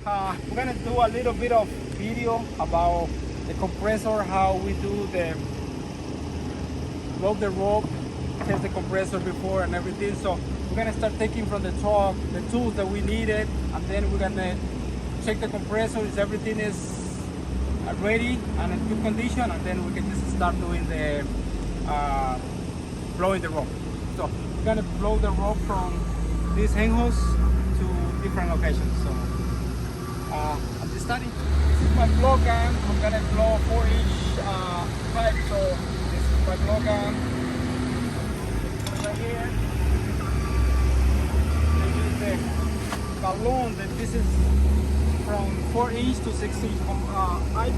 we're gonna do a little bit of video about the compressor, how we do the load the rope, test the compressor before and everything. So we're gonna start taking from the truck the tools that we needed, and then we're gonna check the compressor if everything is ready and in good condition, and then we can just start doing the blowing the rope. So we're gonna blow the rope from this hang hose to different locations. So I'm just starting. This is my blow gun. I'm gonna blow 4-inch pipe. So this is my blow gun right here. I use the balloon that this is from 4-inch to 6-inch pipe.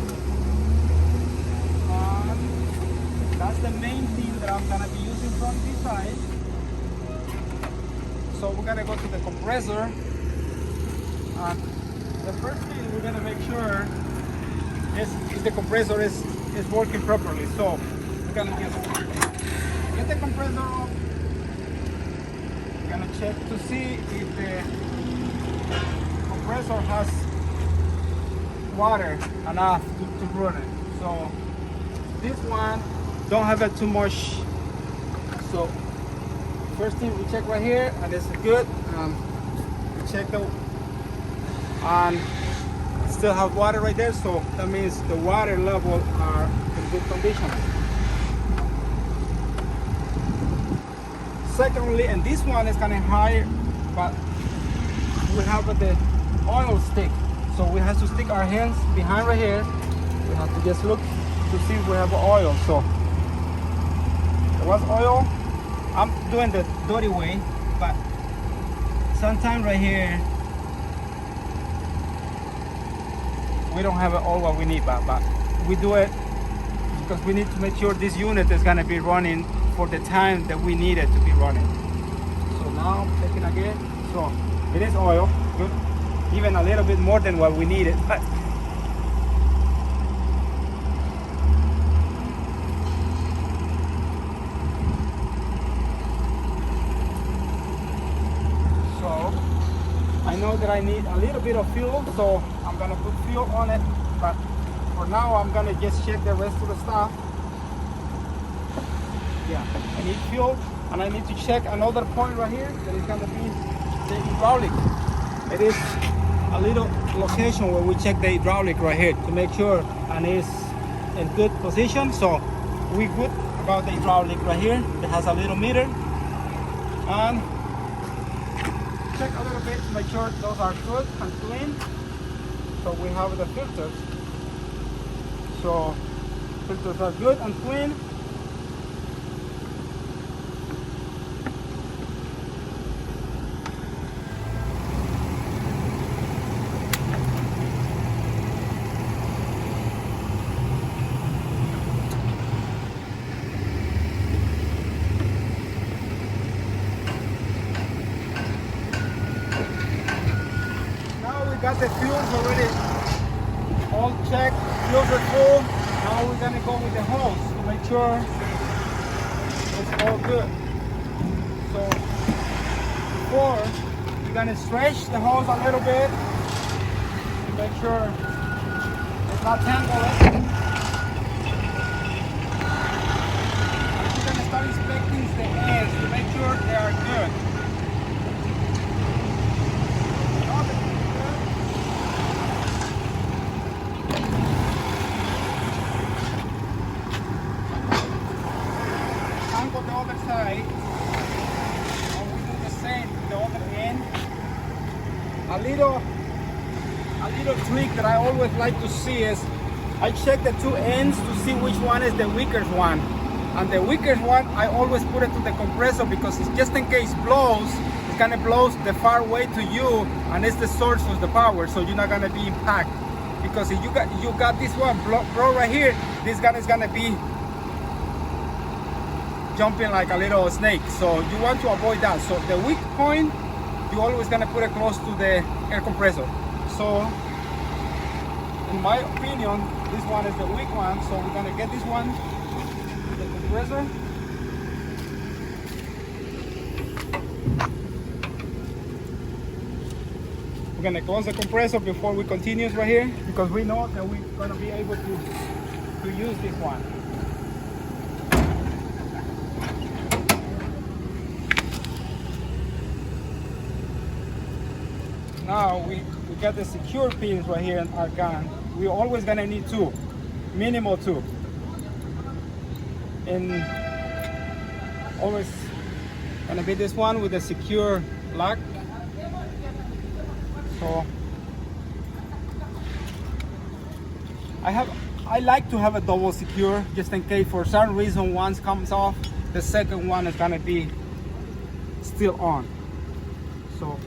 That's the main thing that I'm gonna be using from this side. So we're gonna go to the compressor. The first thing we're gonna make sure is the compressor is working properly. So we're gonna just get the compressor off. We're gonna check to see if the compressor has water enough to run it. So this one don't have it too much. So first thing we check right here, and it's good. We check the and still have water right there, so that means the water level are in good condition. Secondly, and this one is kind of high, but we have the oil stick, so we have to stick our hands behind right here. We have to just look to see if we have oil. So there was oil. I'm doing the dirty way, but sometimes right here we don't have all what we need, but we do it because we need to make sure this unit is gonna be running for the time that we need it to be running. So now I'm checking again. So it is oil, good, even a little bit more than what we needed. But I know that I need a little bit of fuel, so I'm gonna put fuel on it, but for now I'm gonna just check the rest of the stuff. Yeah, I need fuel, and I need to check another point right here that is gonna be the hydraulic. It is a little location where we check the hydraulic right here to make sure and it's in good position. So we good about the hydraulic right here. It has a little meter, and check a little bit to make sure those are good and clean. So we have the filters. So filters are good and clean. Got the fuels already all checked, fuels are full. Now we're gonna go with the hose to make sure it's all good. So before, we're gonna stretch the hose a little bit to make sure it's not tangled. We're gonna start inspecting the ends to make sure they are good. The other side, and we do the same with the other end. A little trick that I always like to see is I check the two ends to see which one is the weakest one, and the weakest one I always put it to the compressor, because it's just in case blows, it's gonna blow the far way to you, and it's the source of the power, so you're not gonna be impacted. Because if you got this one blow right here, this gun is gonna be jumping like a little snake, so you want to avoid that. So the weak point, you always gonna put it close to the air compressor. So in my opinion, this one is the weak one, so we're gonna get this one, the compressor. We're gonna close the compressor before we continue right here because we know that we're gonna be able to use this one. Now we got the secure pins right here in our gun. We're always gonna need two, minimal two. And always gonna be this one with a secure lock. So I like to have a double secure just in case for some reason one comes off, the second one is gonna be still on. So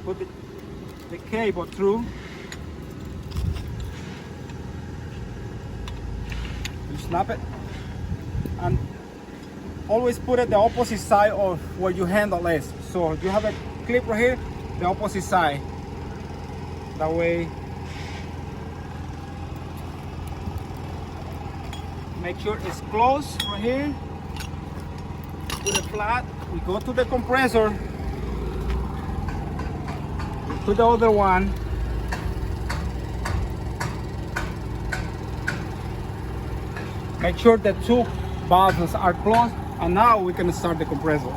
put the cable through. You snap it and always put it the opposite side of where your handle is. So you have a clip right here, the opposite side. That way, make sure it's closed right here. Put it flat. We go to the compressor. To the other one. Make sure the two buttons are closed, and now we can start the compressor.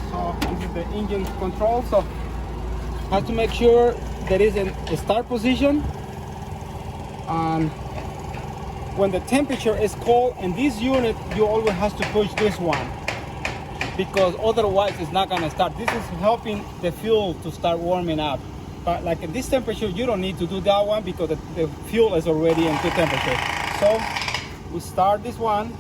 So this is the engine control. So have to make sure there is a start position, and when the temperature is cold in this unit, you always have to push this one because otherwise it's not gonna start. This is helping the fuel to start warming up. But like at this temperature, you don't need to do that one because the fuel is already in good temperature. So we start this one.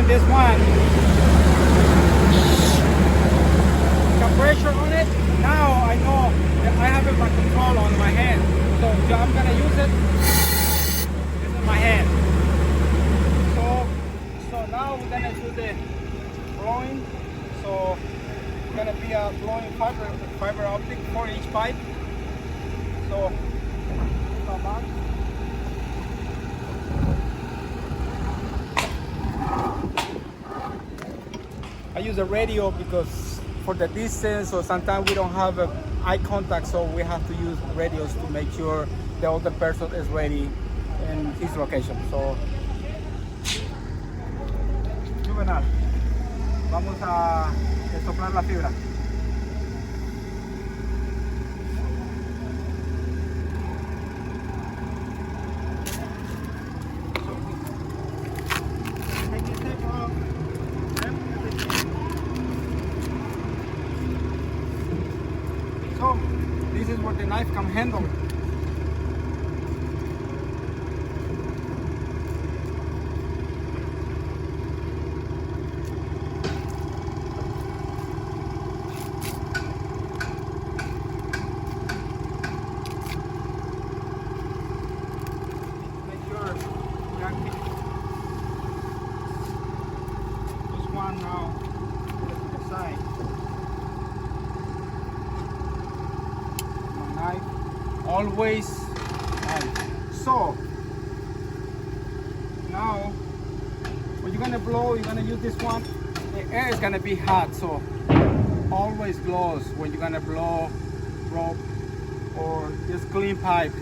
This one, got pressure on it. Now I know that I have it by control on my hand, so I'm gonna use it. This is my hand. So now we're gonna do the blowing. So it's gonna be a blowing fiber optic for each pipe. So come on. I use a radio because for the distance, or sometimes we don't have eye contact, so we have to use radios to make sure the other person is ready in his location. So, Juvenal, vamos a soplar la fibra. So this is what the knife can handle. Make sure we are keeping this one now to the side. Always knife. So now when you're gonna blow, you're gonna use this one. The air is gonna be hot, so always gloves when you're gonna blow rope or just clean pipe,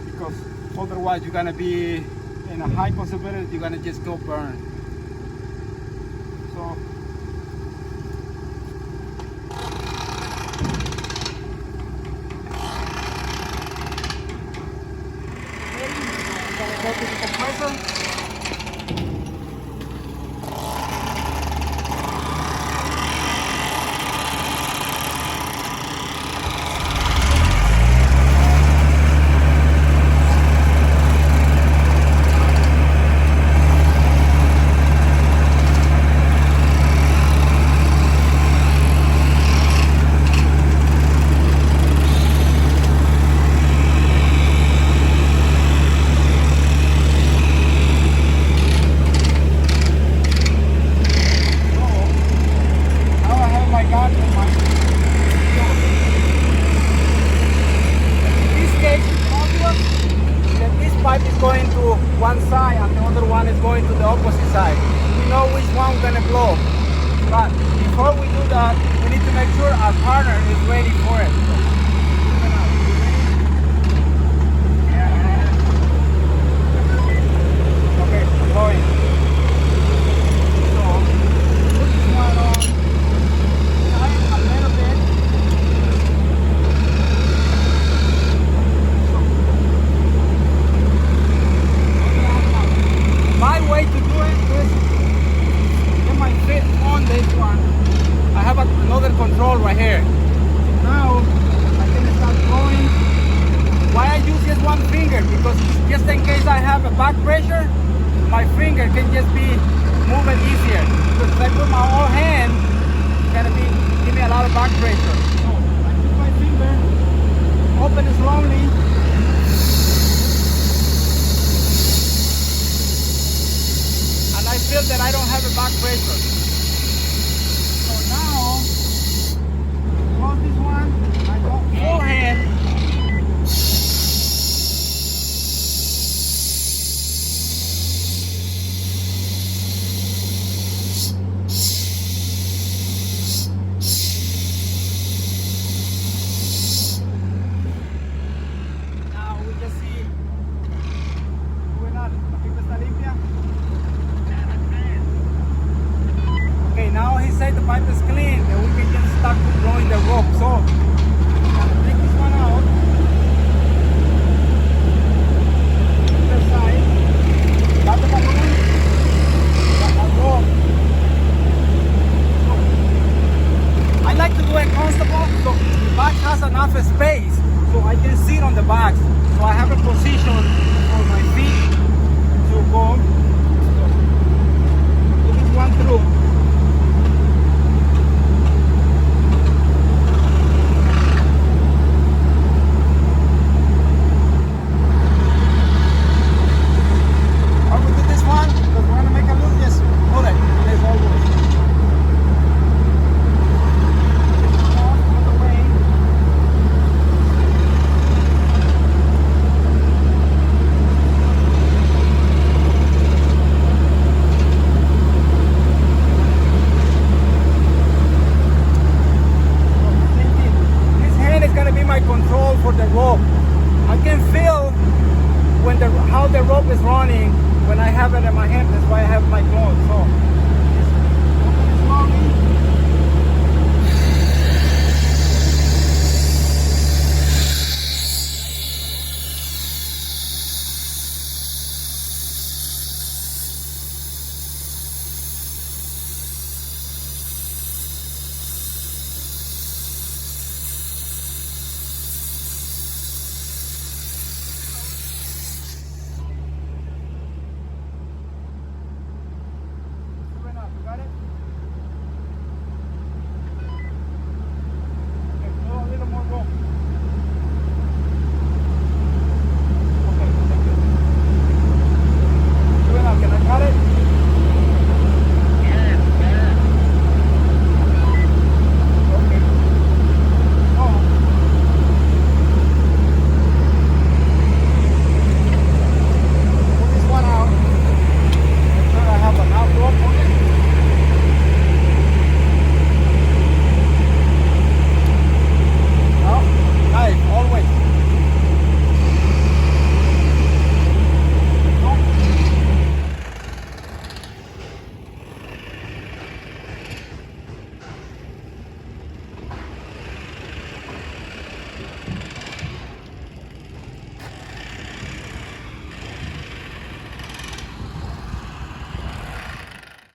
because otherwise you're gonna be in a high possibility you're gonna just go burn. So go to the compressor. finger, because just in case I have a back pressure, my finger can just be moving easier. Because if I put my whole hand, it's gonna give me a lot of back pressure. So I put my finger, open it slowly. And I feel that I don't have a back pressure. So now, close this one, I go full hand. Now he said the pipe is clean, and we can just start blowing the rope. So I'm gonna take this one out. This side. Got the balloon. Got the rope. So, I like to do it comfortable, so the back has enough space, so I can sit on the back. So I have a position for my feet to go. So put this one through. Control for the rope. I can feel when how the rope is running when I have it in my hand. That's why I have my clothes. So